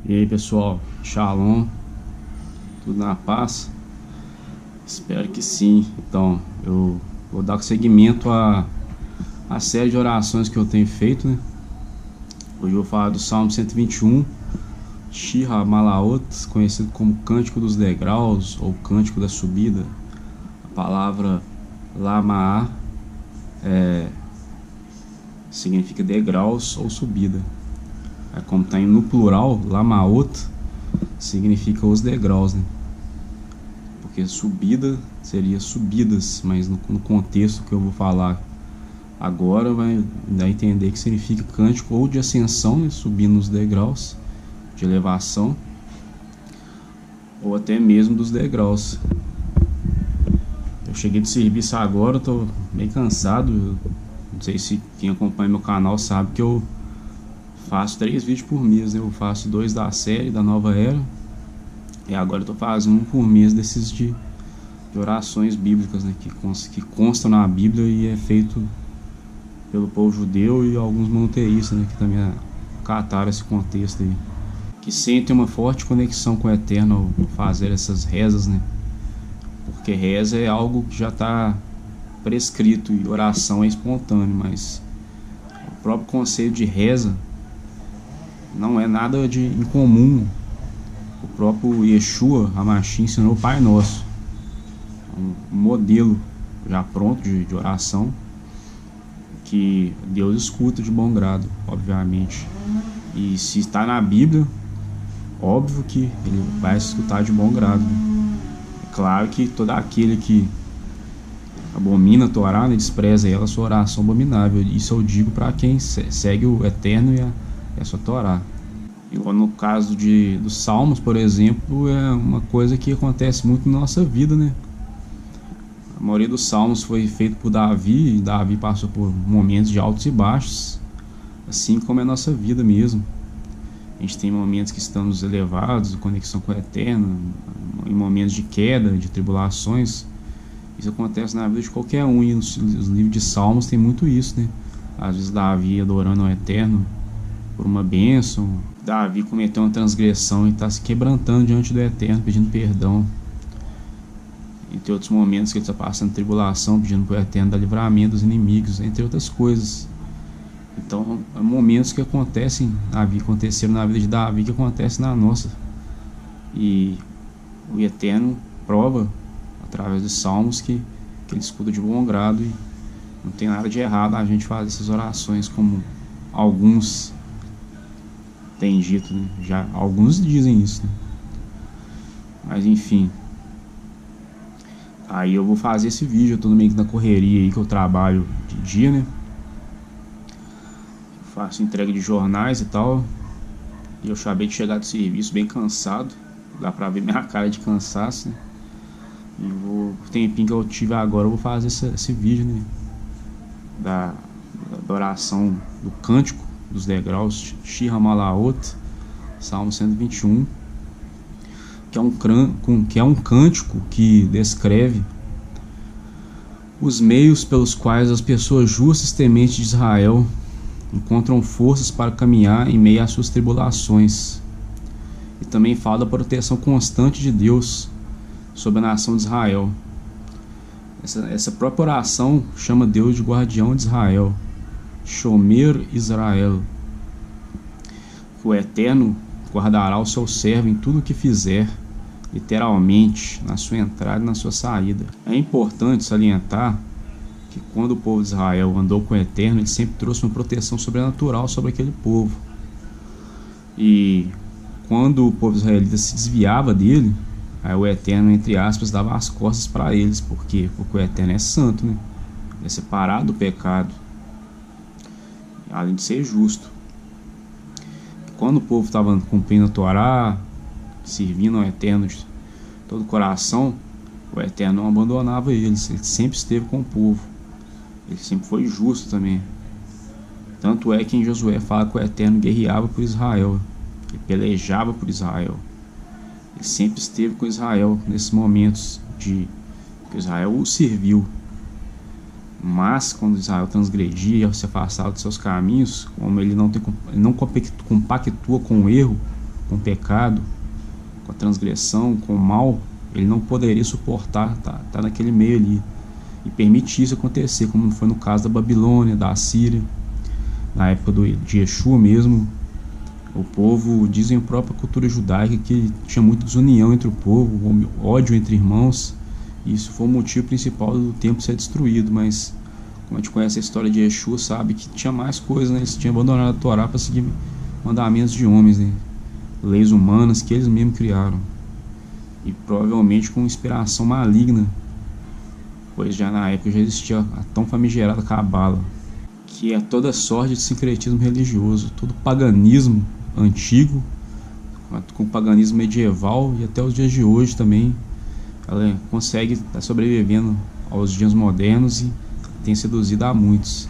E aí pessoal, Shalom, tudo na paz? Espero que sim. Então, eu vou dar seguimento à série de orações que eu tenho feito, né? Hoje eu vou falar do Salmo 121, Shir Malaot, conhecido como Cântico dos Degraus ou Cântico da Subida. A palavra Lamaá significa degraus ou subida. Como está no plural, Lamaot significa os degraus, né? Porque subida seria subidas, mas no contexto que eu vou falar agora vai dar a entender que significa cântico ou de ascensão, né? Subindo os degraus, de elevação, ou até mesmo dos degraus. Eu cheguei de serviço agora, estou meio cansado. Não sei se quem acompanha meu canal sabe que eu faço 3 vídeos por mês, né? Eu faço 2 da série da Nova Era, e agora eu tô fazendo um por mês desses de orações bíblicas, né? Que constam na Bíblia e é feito pelo povo judeu e alguns monoteístas, né? Que também acataram esse contexto aí, que sentem uma forte conexão com o Eterno ao fazer essas rezas, né? Porque reza é algo que já está prescrito e oração é espontâneo, mas o próprio conceito de reza não é nada de incomum. O próprio Yeshua HaMashiach ensinou o Pai Nosso, um modelo já pronto de oração que Deus escuta de bom grado, obviamente. E se está na Bíblia, óbvio que Ele vai escutar de bom grado. É claro que todo aquele que abomina a Torá, né, despreza ela, sua oração abominável. Isso eu digo para quem segue o Eterno e a sua Torá. Igual no caso dos Salmos, por exemplo, é uma coisa que acontece muito na nossa vida, né? A maioria dos Salmos foi feito por Davi, e Davi passou por momentos de altos e baixos, assim como é a nossa vida mesmo. A gente tem momentos que estamos elevados, conexão com o Eterno, em momentos de queda, de tribulações. Isso acontece na vida de qualquer um, e os livros de Salmos tem muito isso, né? Às vezes Davi adorando ao Eterno por uma bênção, Davi cometeu uma transgressão e está se quebrantando diante do Eterno, pedindo perdão. E tem outros momentos que ele está passando tribulação, pedindo para o Eterno dar livramento dos inimigos, entre outras coisas. Então, há momentos que aconteceram na vida de Davi, que acontecem na nossa. E o Eterno prova, através dos salmos, que ele escuta de bom grado, e não tem nada de errado a gente fazer essas orações, como alguns têm dito, né? Já alguns dizem isso, né? Mas enfim, aí eu vou fazer esse vídeo. Eu tô meio que na correria aí, que eu trabalho de dia, né? Eu faço entrega de jornais e tal, e eu acabei de chegar do serviço bem cansado. Dá pra ver minha cara de cansaço, né? E o tempinho que eu tive agora, eu vou fazer esse vídeo, né? Da oração do cântico dos degraus, Shir Malaot, Salmo 121, que é um cântico que descreve os meios pelos quais as pessoas justas e tementes de Israel encontram forças para caminhar em meio às suas tribulações. E também fala da proteção constante de Deus sobre a nação de Israel. Essa própria oração chama Deus de guardião de Israel, Shomer Israel. O Eterno guardará o seu servo em tudo o que fizer, literalmente, na sua entrada e na sua saída. É importante salientar que quando o povo de Israel andou com o Eterno, ele sempre trouxe uma proteção sobrenatural sobre aquele povo. E quando o povo israelita se desviava dele, aí o Eterno, entre aspas, dava as costas para eles. Por quê? Porque o Eterno é santo, né? Ele é separado do pecado, além de ser justo. Quando o povo estava cumprindo a Torá, servindo ao Eterno de todo o coração, o Eterno não abandonava eles. Ele sempre esteve com o povo. Ele sempre foi justo também. Tanto é que em Josué fala que o Eterno guerreava por Israel, ele pelejava por Israel. Ele sempre esteve com Israel nesses momentos que Israel o serviu. Mas quando Israel transgredia e se afastava dos seus caminhos, como ele não compactua com o erro, com o pecado, com a transgressão, com o mal, ele não poderia suportar tá naquele meio ali e permitir isso acontecer, como foi no caso da Babilônia, da Assíria, na época de Yeshua mesmo. O povo, dizem a própria cultura judaica, que tinha muita desunião entre o povo, ódio entre irmãos, e isso foi o motivo principal do templo ser destruído. Mas como a gente conhece a história de Yeshua, sabe que tinha mais coisas, né? Eles tinham abandonado a Torá para seguir mandamentos de homens, né? Leis humanas que eles mesmos criaram, e provavelmente com inspiração maligna, pois já na época já existia a tão famigerada Cabala, que é toda sorte de sincretismo religioso, todo paganismo antigo, com o paganismo medieval, e até os dias de hoje também ela consegue estar sobrevivendo aos dias modernos e tem seduzido a muitos.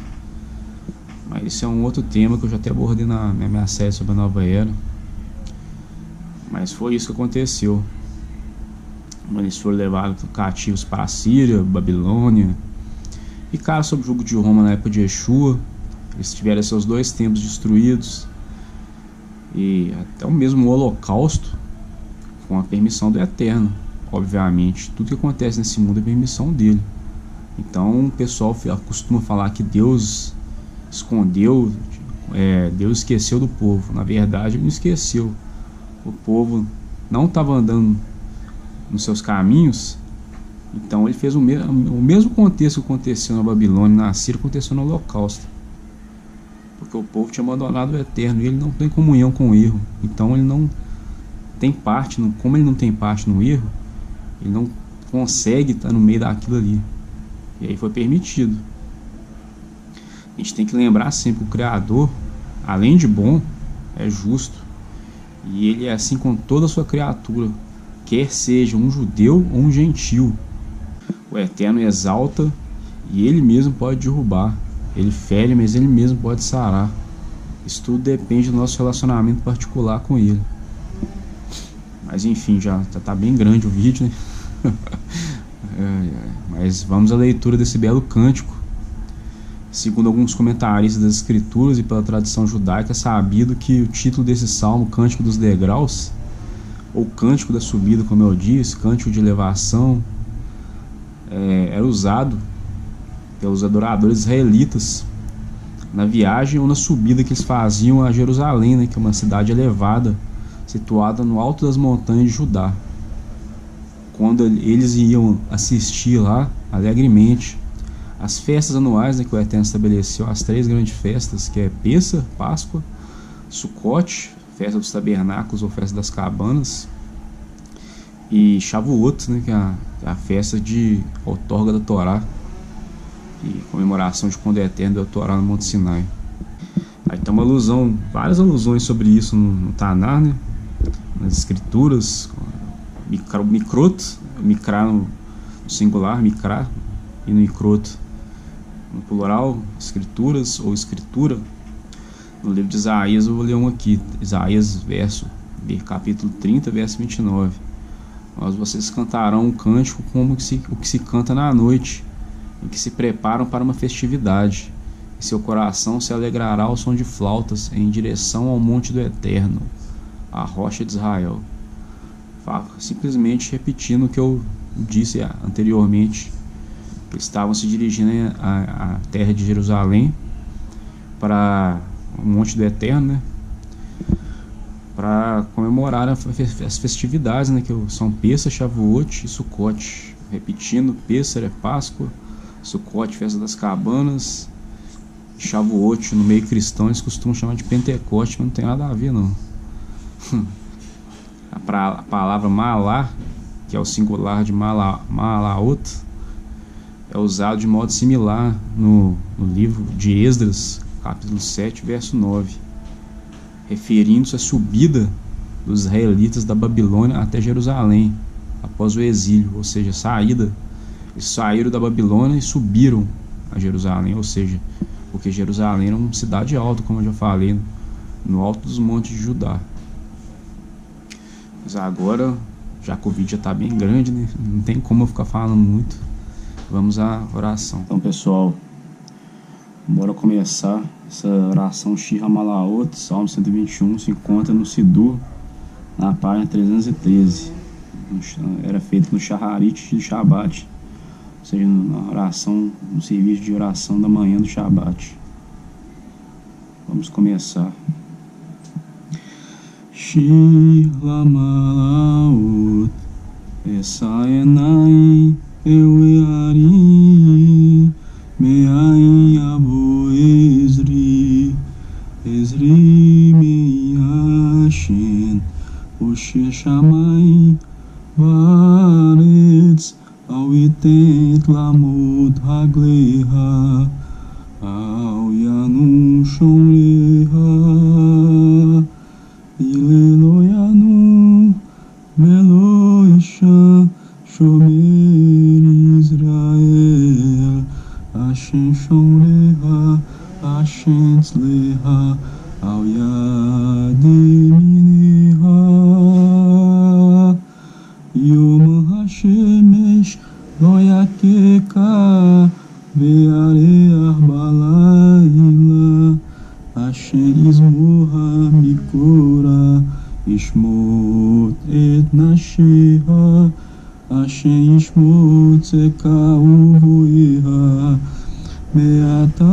Mas isso é um outro tema que eu já até abordei na minha série sobre a Nova Era. Mas foi isso que aconteceu. Eles foram levados cativos para a Síria, Babilônia, ficaram sob o jugo de Roma na época de Yeshua. Eles tiveram seus 2 templos destruídos, e até o mesmo Holocausto, com a permissão do Eterno. Obviamente, tudo que acontece nesse mundo é permissão dele. Então o pessoal costuma falar que Deus escondeu, Deus esqueceu do povo. Na verdade, ele não esqueceu. O povo não estava andando nos seus caminhos, então ele fez o mesmo contexto que aconteceu na Babilônia, na Síria, aconteceu no Holocausto, porque o povo tinha abandonado o Eterno e ele não tem comunhão com o erro. Então ele não tem parte, como ele não tem parte no erro, ele não consegue estar no meio daquilo ali, e aí foi permitido. A gente tem que lembrar sempre que o Criador, além de bom, é justo, e ele é assim com toda a sua criatura, quer seja um judeu ou um gentil. O Eterno exalta e ele mesmo pode derrubar. Ele fere, mas ele mesmo pode sarar. Isso tudo depende do nosso relacionamento particular com ele. Mas enfim, já tá bem grande o vídeo, né? Mas vamos à leitura desse belo cântico. Segundo alguns comentaristas das escrituras e pela tradição judaica, é sabido que o título desse salmo, Cântico dos Degraus, ou Cântico da Subida, como eu disse, Cântico de Elevação, era usado pelos adoradores israelitas na viagem ou na subida que eles faziam a Jerusalém, né, que é uma cidade elevada, situada no alto das montanhas de Judá. Quando eles iam assistir lá, alegremente, as festas anuais, né, que o Eterno estabeleceu, as 3 grandes festas, que é Pêssar, Páscoa, Sucote, Festa dos Tabernáculos ou Festa das Cabanas, e Shavuot, né, que é a festa de outorga da Torá, e comemoração de quando o Eterno deu a Torá no Monte Sinai. Aí tem uma alusão, várias alusões sobre isso no Taná, né, nas escrituras. Mikrot, Mikra no singular, Mikra, e no Mikrot no plural, escrituras ou escritura. No livro de Isaías, eu vou ler um aqui, Isaías capítulo 30, verso 29. Mas vocês cantarão um cântico como o que se canta na noite, em que se preparam para uma festividade, e seu coração se alegrará ao som de flautas em direção ao monte do Eterno, a rocha de Israel. Simplesmente repetindo o que eu disse anteriormente. Eles estavam se dirigindo à terra de Jerusalém, para o monte do Eterno, né, para comemorar as festividades, né, que são Pêssar, Shavuot e Sucote. Repetindo, Pêssar é Páscoa, Sucote, Festa das Cabanas, Shavuot, no meio cristão, eles costumam chamar de Pentecoste, mas não tem nada a ver, não. A palavra Malá, que é o singular de Malaot, é usado de modo similar no livro de Esdras, capítulo 7, verso 9, referindo-se à subida dos israelitas da Babilônia até Jerusalém, após o exílio, ou seja, saída. Eles saíram da Babilônia e subiram a Jerusalém, ou seja, porque Jerusalém era uma cidade alta, como eu já falei, no alto dos montes de Judá. Mas agora, já que o vídeo já está bem grande, né, não tem como eu ficar falando muito, vamos à oração. Então, pessoal, bora começar essa oração Shir HaMalahot. Salmo 121 se encontra no Sidur, na página 313. Era feito no Shaharit de Shabbat, ou seja, na oração, no serviço de oração da manhã do Shabbat. Vamos começar. Shir Lamalaut Esaenai Eueari Meain Abo Ezri Ezri Meiashin Oshe Shamai Varetz Awitet Lamot Hagleha Au Yanu Shomreha Ilelo Yanu Velo Isha Shomer Israel Ashen Shomreha Ashen Tzleha Au Yademineha Yom HaShemesh Lo Yakeka Ve'areach Balayla Asher Yizmoha Mikora Yishmot Et Nasheha Asher Yishmot Zeka Uvoeha Me'ata